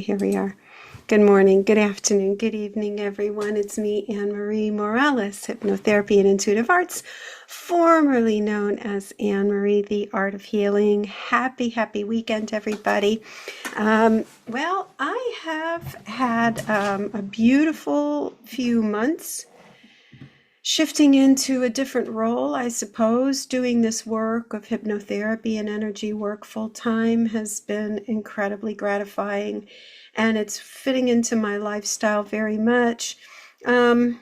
Here we are. Good morning, good afternoon, good evening, everyone. It's me, Anne Marie Morales, Hypnotherapy and Intuitive Arts, formerly known as Anne Marie, the Art of Healing. Happy weekend, everybody. Well, I have had a beautiful few months shifting into a different role, I suppose. Doing this work of hypnotherapy and energy work full time has been incredibly gratifying, and it's fitting into my lifestyle very much. I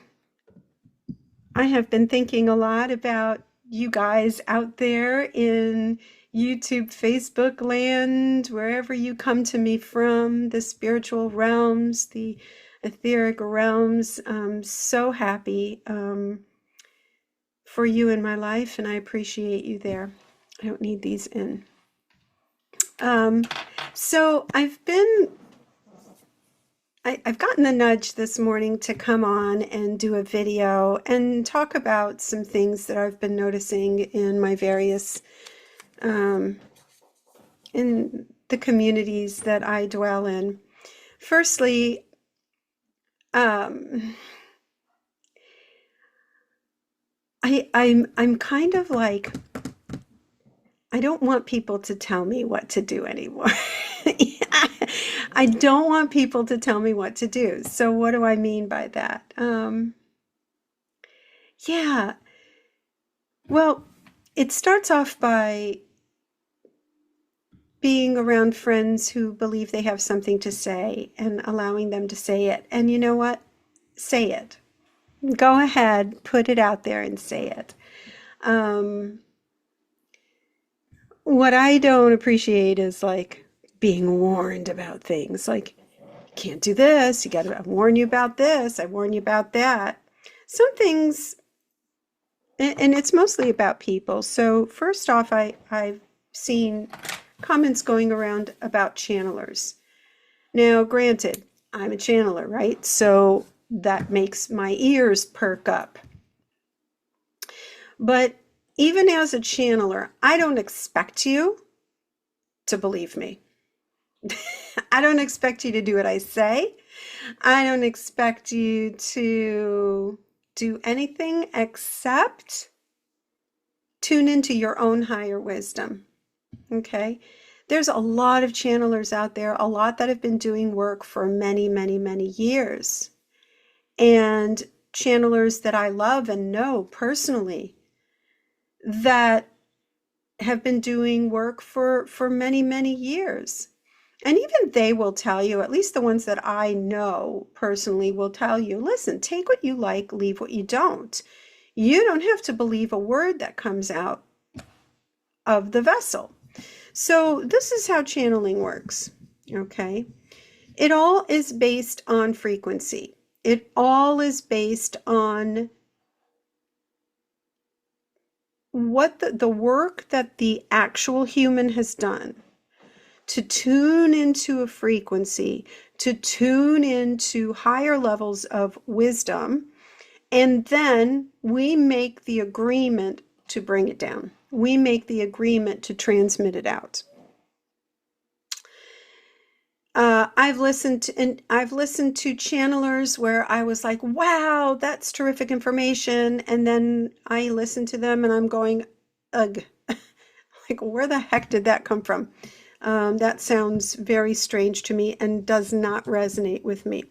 have been thinking a lot about you guys out there in YouTube, Facebook land, wherever you come to me from, the spiritual realms, the etheric realms. I'm so happy for you in my life, and I appreciate you there. I don't need these in. So I've gotten the nudge this morning to come on and do a video and talk about some things that I've been noticing in my various, in the communities that I dwell in. Firstly, I'm kind of like, I don't want people to tell me what to do anymore. I don't want people to tell me what to do. So what do I mean by that? Yeah, well, it starts off by being around friends who believe they have something to say and allowing them to say it. And you know what? Say it. Go ahead, put it out there and say it. What I don't appreciate is like being warned about things. Like, you can't do this. You got to warn you about this. I warn you about that. Some things, and it's mostly about people. So first off, I've seen comments going around about channelers. Now, granted, I'm a channeler, right? So that makes my ears perk up. But even as a channeler, I don't expect you to believe me. I don't expect you to do what I say. I don't expect you to do anything except tune into your own higher wisdom. Okay? There's a lot of channelers out there, a lot that have been doing work for many years. And channelers that I love and know personally that have been doing work for many years. And even they will tell you, at least the ones that I know personally will tell you, listen, take what you like, leave what you don't. You don't have to believe a word that comes out of the vessel. So this is how channeling works, okay? It all is based on frequency. It all is based on what the work that the actual human has done to tune into a frequency, to tune into higher levels of wisdom, and then we make the agreement to bring it down. We make the agreement to transmit it out. I've listened to channelers where I was like, wow, that's terrific information. And then I listen to them and I'm going, ugh, like, where the heck did that come from? That sounds very strange to me and does not resonate with me.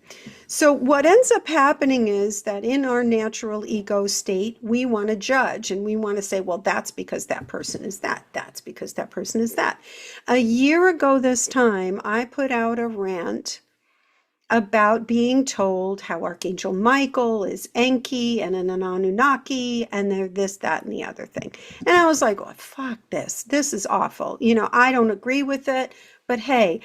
So what ends up happening is that in our natural ego state, we want to judge and we want to say, well, that's because that person is that. That's because that person is that. A year ago this time, I put out a rant about being told how Archangel Michael is Enki and an Anunnaki and they're this, that, and the other thing. And I was like, oh, fuck this. This is awful. You know, I don't agree with it, but hey,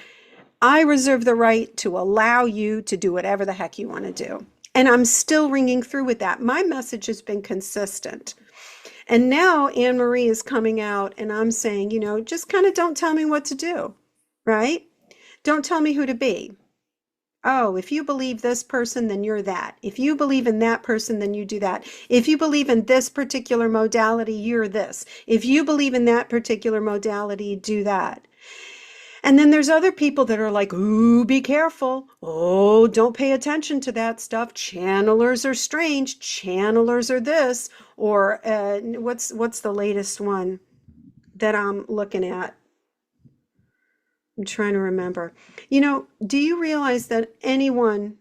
I reserve the right to allow you to do whatever the heck you want to do. And I'm still ringing through with that. My message has been consistent. And now Anne Marie is coming out and I'm saying, you know, just kind of don't tell me what to do, right? Don't tell me who to be. Oh, if you believe this person, then you're that. If you believe in that person, then you do that. If you believe in this particular modality, you're this. If you believe in that particular modality, do that. And then there's other people that are like, ooh, be careful. Oh, don't pay attention to that stuff. Channelers are strange. Channelers are this. Or what's the latest one that I'm looking at? I'm trying to remember. Do you realize that anyone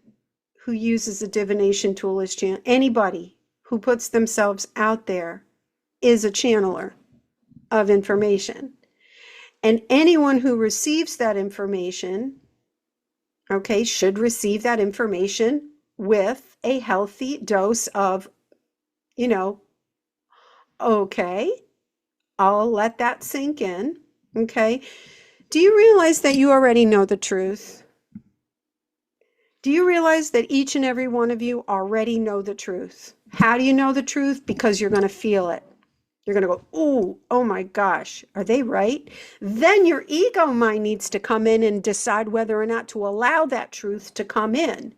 who uses a divination tool is anybody who puts themselves out there is a channeler of information. And anyone who receives that information, okay, should receive that information with a healthy dose of, you know, okay, I'll let that sink in. Okay. Do you realize that you already know the truth? Do you realize that each and every one of you already know the truth? How do you know the truth? Because you're going to feel it. You're going to go, ooh, oh my gosh, are they right? Then your ego mind needs to come in and decide whether or not to allow that truth to come in.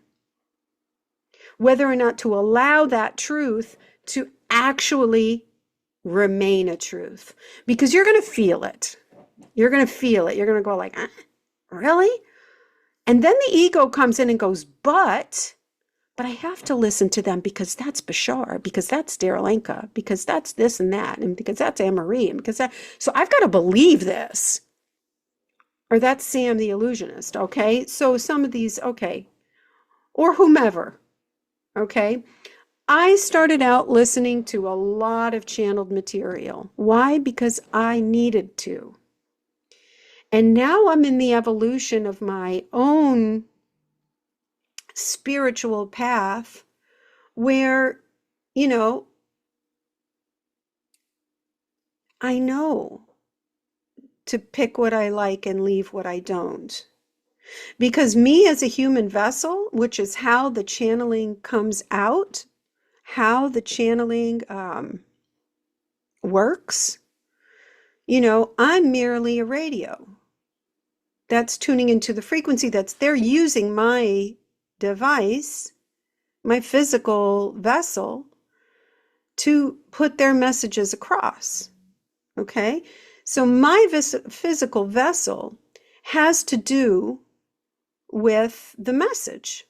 Whether or not to allow that truth to actually remain a truth. Because you're going to feel it. You're going to feel it. You're going to go like, really? And then the ego comes in and goes, but I have to listen to them because that's Bashar, because that's Darylenka, because that's this and that, and because that's Anne-Marie, and because that, so I've got to believe this. Or that's Sam the illusionist, okay? So some of these, okay, or whomever, okay? I started out listening to a lot of channeled material. Why? Because I needed to. And now I'm in the evolution of my own spiritual path where, I know to pick what I like and leave what I don't. Because me as a human vessel, which is how the channeling comes out, how the channeling works, I'm merely a radio. That's tuning into the frequency they're using my device, my physical vessel, to put their messages across. Okay? So my physical vessel has to do with the message.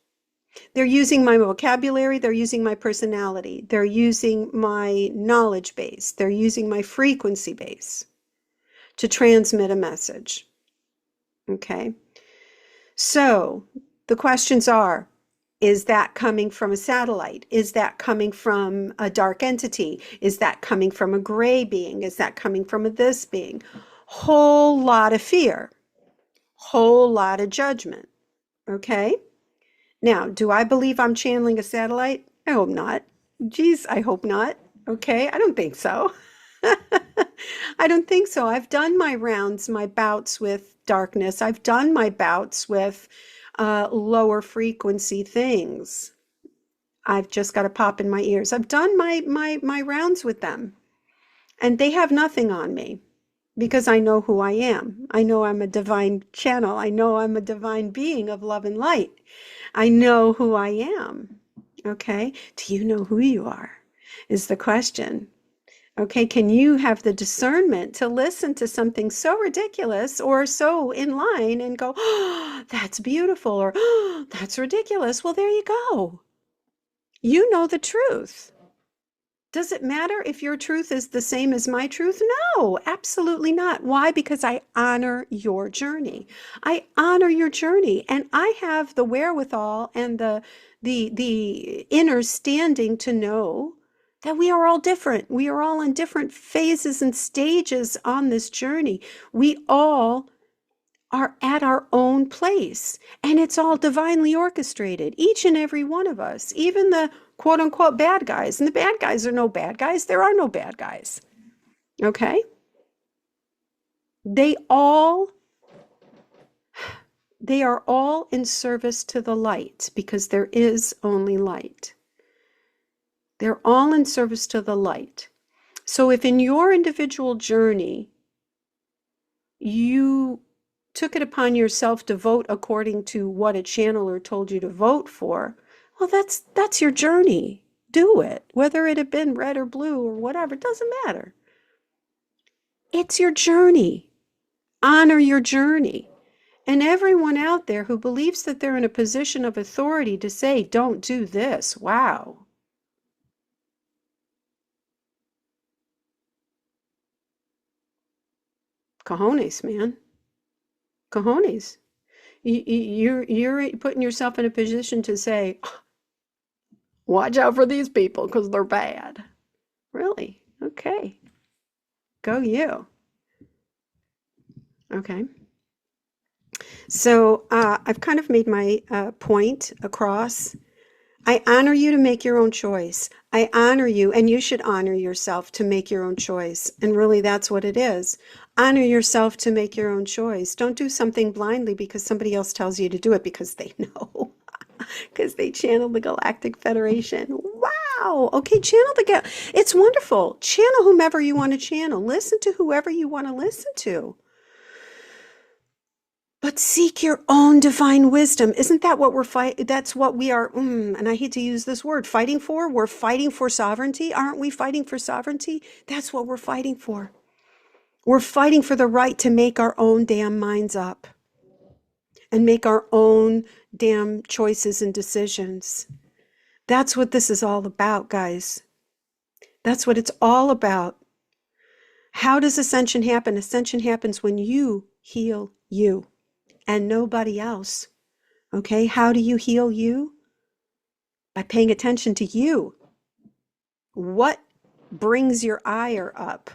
They're using my vocabulary, they're using my personality, they're using my knowledge base, they're using my frequency base to transmit a message. Okay? So the questions are, is that coming from a satellite? Is that coming from a dark entity? Is that coming from a gray being? Is that coming from a this being? Whole lot of fear, whole lot of judgment. Okay? Now, do I believe I'm channeling a satellite? I hope not. Geez, I hope not. Okay? I don't think so. I don't think so. I've done my rounds, my bouts with darkness. I've done my bouts with lower frequency things. I've just got a pop in my ears. I've done my rounds with them, and they have nothing on me because I know who I am. I know I'm a divine channel. I know I'm a divine being of love and light. I know who I am. Okay? Do you know who you are? Is the question. Okay, can you have the discernment to listen to something so ridiculous or so in line and go, oh, that's beautiful, or oh, that's ridiculous? Well, there you go. You know the truth. Does it matter if your truth is the same as my truth? No, absolutely not. Why? Because I honor your journey. I honor your journey, and I have the wherewithal and the inner standing to know that we are all different. We are all in different phases and stages on this journey. We all are at our own place, and it's all divinely orchestrated, each and every one of us, even the quote unquote bad guys. And the bad guys are no bad guys. There are no bad guys. Okay? They are all in service to the light, because there is only light. They're all in service to the light. So if in your individual journey you took it upon yourself to vote according to what a channeler told you to vote for, well, that's your journey. Do it. Whether it had been red or blue or whatever, it doesn't matter. It's your journey. Honor your journey. And everyone out there who believes that they're in a position of authority to say, don't do this. Wow. Cojones, man. Cojones. You're putting yourself in a position to say, watch out for these people because they're bad. Really? Okay. Go you. Okay. So I've kind of made my point across. I honor you to make your own choice. I honor you, and you should honor yourself to make your own choice. And really, that's what it is. Honor yourself to make your own choice. Don't do something blindly because somebody else tells you to do it because they know, because they channel the Galactic Federation. Wow. Okay, channel it's wonderful. Channel whomever you want to channel. Listen to whoever you want to listen to. But seek your own divine wisdom. Isn't that what we're fighting? That's what we are, and I hate to use this word, fighting for. We're fighting for sovereignty. Aren't we fighting for sovereignty? That's what we're fighting for. We're fighting for the right to make our own damn minds up and make our own damn choices and decisions. That's what this is all about, guys. That's what it's all about. How does ascension happen? Ascension happens when you heal you and nobody else. Okay, how do you heal you? By paying attention to you. What brings your ire up?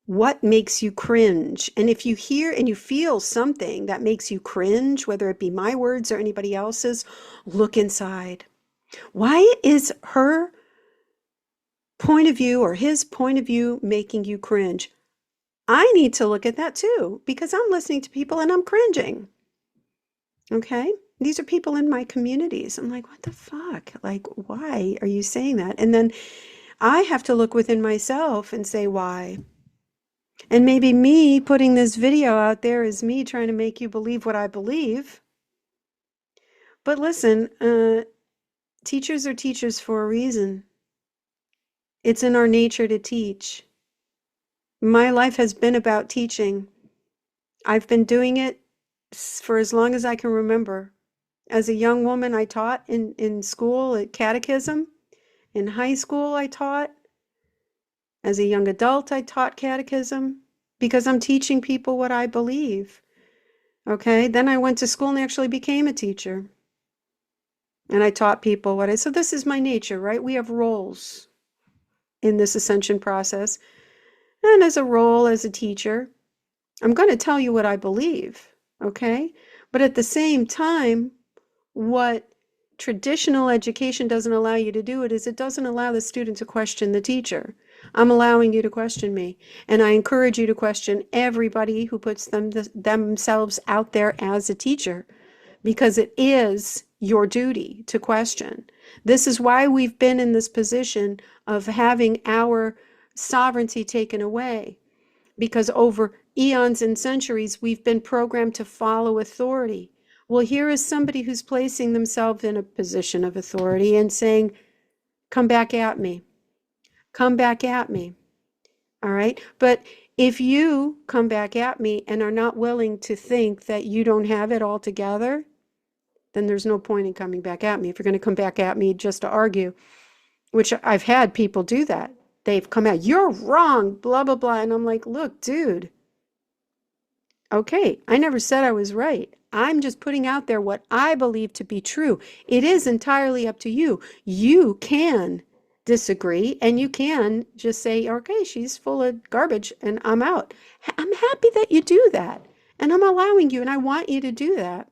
What makes you cringe? And if you hear and you feel something that makes you cringe, whether it be my words or anybody else's, look inside. Why is her point of view or his point of view making you cringe? I need to look at that too, because I'm listening to people and I'm cringing. Okay? These are people in my communities. I'm like, what the fuck? Like, why are you saying that? And then I have to look within myself and say, why? And maybe me putting this video out there is me trying to make you believe what I believe. But listen, teachers are teachers for a reason. It's in our nature to teach. My life has been about teaching. I've been doing it for as long as I can remember. As a young woman, I taught in school at catechism. In high school, I taught. As a young adult, I taught catechism because I'm teaching people what I believe. Okay, then I went to school and actually became a teacher. And I taught people so this is my nature, right? We have roles in this ascension process. And as a role as a teacher, I'm going to tell you what I believe, okay? But at the same time, what traditional education doesn't allow you to do is it doesn't allow the student to question the teacher. I'm allowing you to question me. And I encourage you to question everybody who puts themselves out there as a teacher, because it is your duty to question. This is why we've been in this position of having our sovereignty taken away, because over eons and centuries, we've been programmed to follow authority. Well, here is somebody who's placing themselves in a position of authority and saying, come back at me. Come back at me. All right? But if you come back at me and are not willing to think that you don't have it all together, then there's no point in coming back at me. If you're going to come back at me just to argue, which I've had people do that. They've come out, you're wrong, blah, blah, blah. And I'm like, look, dude, okay, I never said I was right. I'm just putting out there what I believe to be true. It is entirely up to you. You can disagree and you can just say, okay, she's full of garbage and I'm out. I'm happy that you do that. And I'm allowing you and I want you to do that.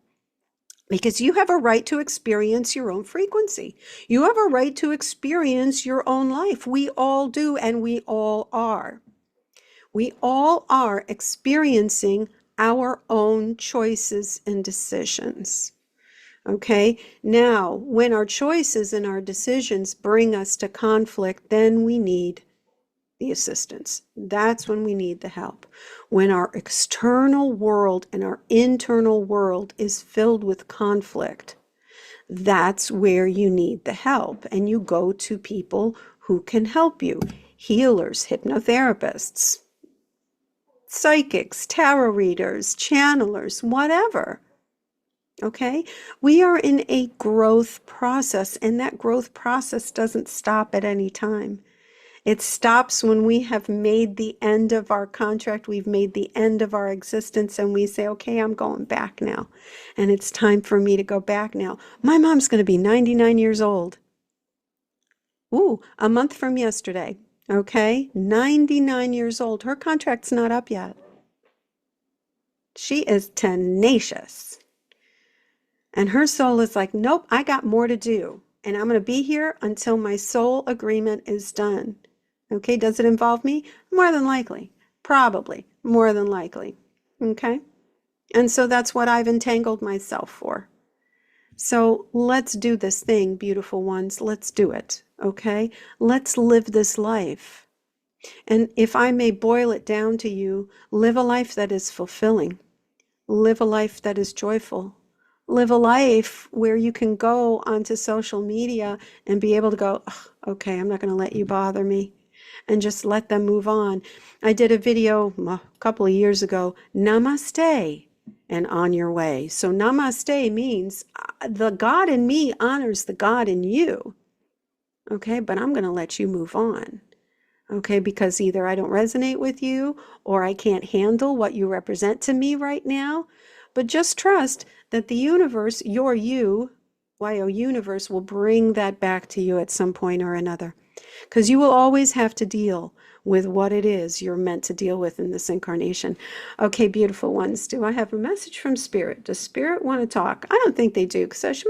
Because you have a right to experience your own frequency. You have a right to experience your own life. We all do, and we all are. We all are experiencing our own choices and decisions. Okay? Now, when our choices and our decisions bring us to conflict, then we need the assistance. That's when we need the help. When our external world and our internal world is filled with conflict, that's where you need the help. And you go to people who can help you. Healers, hypnotherapists, psychics, tarot readers, channelers, whatever. Okay? We are in a growth process, and that growth process doesn't stop at any time. It stops when we have made the end of our contract, we've made the end of our existence, and we say, okay, I'm going back now. And it's time for me to go back now. My mom's going to be 99 years old. Ooh, a month from yesterday. Okay? 99 years old. Her contract's not up yet. She is tenacious. And her soul is like, nope, I got more to do. And I'm going to be here until my soul agreement is done. Okay, does it involve me? More than likely. Probably. More than likely. Okay? And so that's what I've entangled myself for. So let's do this thing, beautiful ones. Let's do it. Okay? Let's live this life. And if I may boil it down to you, live a life that is fulfilling. Live a life that is joyful. Live a life where you can go onto social media and be able to go, okay, I'm not going to let you bother me, and just let them move on. I did a video a couple of years ago, namaste, and on your way. So namaste means the God in me honors the God in you. Okay, but I'm going to let you move on. Okay, because either I don't resonate with you or I can't handle what you represent to me right now. But just trust that the universe, your you, YO universe, will bring that back to you at some point or another. Because you will always have to deal with what it is you're meant to deal with in this incarnation. Okay, beautiful ones, do I have a message from Spirit? Does Spirit want to talk? I don't think they do. Because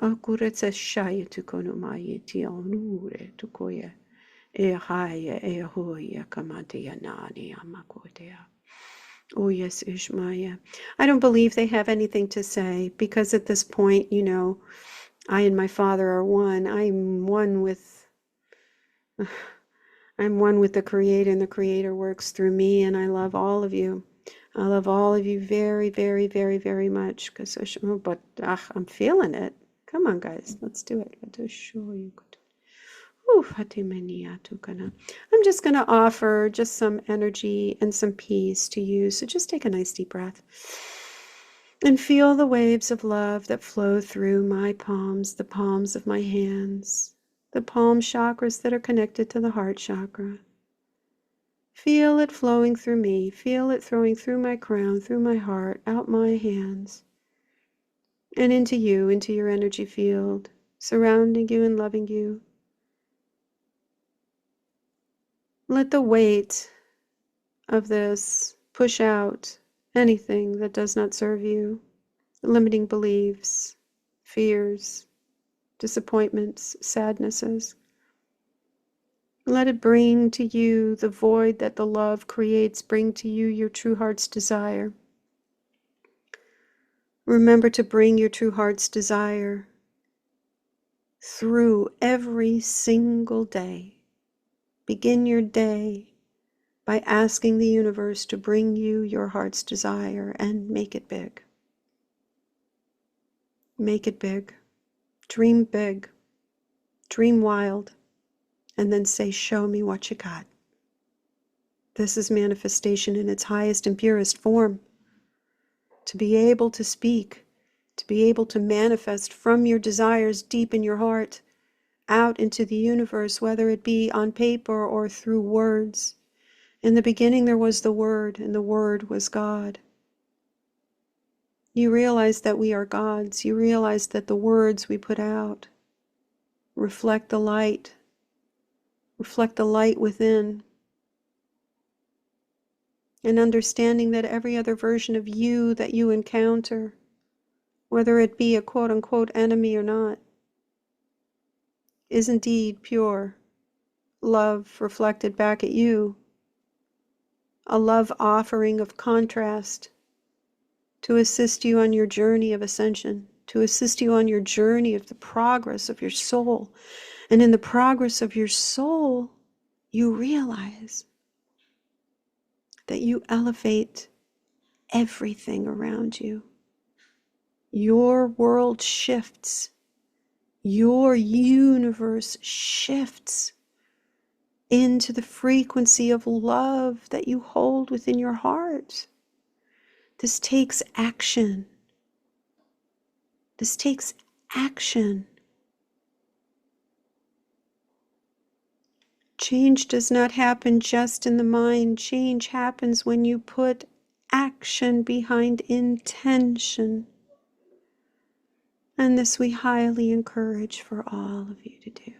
Akuretsa shaya tukono maye ti onure tukoye e haya e hoya kamate yanani amakotea. Oh yes, Ishmaya. I don't believe they have anything to say because at this point, you know, I and my Father are one. I'm one with the Creator, and the Creator works through me, and I love all of you. I love all of you very, very, very, very much. But I'm feeling it. Come on, guys, let's do it. Let us show you. I'm just going to offer just some energy and some peace to you. So just take a nice deep breath and feel the waves of love that flow through my palms, the palms of my hands, the palm chakras that are connected to the heart chakra. Feel it flowing through me. Feel it flowing through my crown, through my heart, out my hands, and into you, into your energy field, surrounding you and loving you. Let the weight of this push out anything that does not serve you, limiting beliefs, fears, disappointments, sadnesses. Let it bring to you the void that the love creates, bring to you your true heart's desire. Remember to bring your true heart's desire through every single day. Begin your day by asking the universe to bring you your heart's desire and make it big. Make it big. Dream big. Dream wild. And then say, show me what you got. This is manifestation in its highest and purest form. To be able to speak, to be able to manifest from your desires deep in your heart out into the universe, whether it be on paper or through words. In the beginning there was the Word, and the Word was God. You realize that we are gods. You realize that the words we put out reflect the light within. And understanding that every other version of you that you encounter, whether it be a quote-unquote enemy or not, is indeed pure love reflected back at you. A love offering of contrast to assist you on your journey of ascension, to assist you on your journey of the progress of your soul. And in the progress of your soul, you realize that you elevate everything around you. Your world shifts. your universe shifts into the frequency of love that you hold within your heart. This takes action. This takes action. Change does not happen just in the mind. Change happens when you put action behind intention. And this we highly encourage for all of you to do.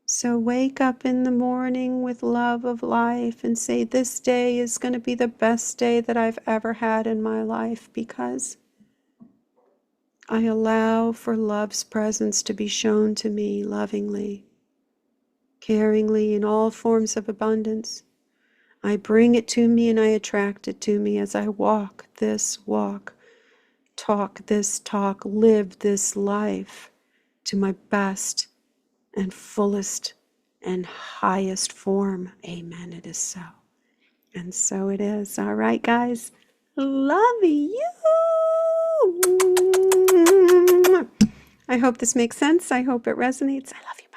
So wake up in the morning with love of life and say, this day is going to be the best day that I've ever had in my life, because I allow for love's presence to be shown to me lovingly, caringly, in all forms of abundance. I bring it to me and I attract it to me as I walk this walk, talk this talk, live this life to my best and fullest and highest form. Amen. It is so. And so it is. All right, guys. Love you. I hope this makes sense. I hope it resonates. I love you.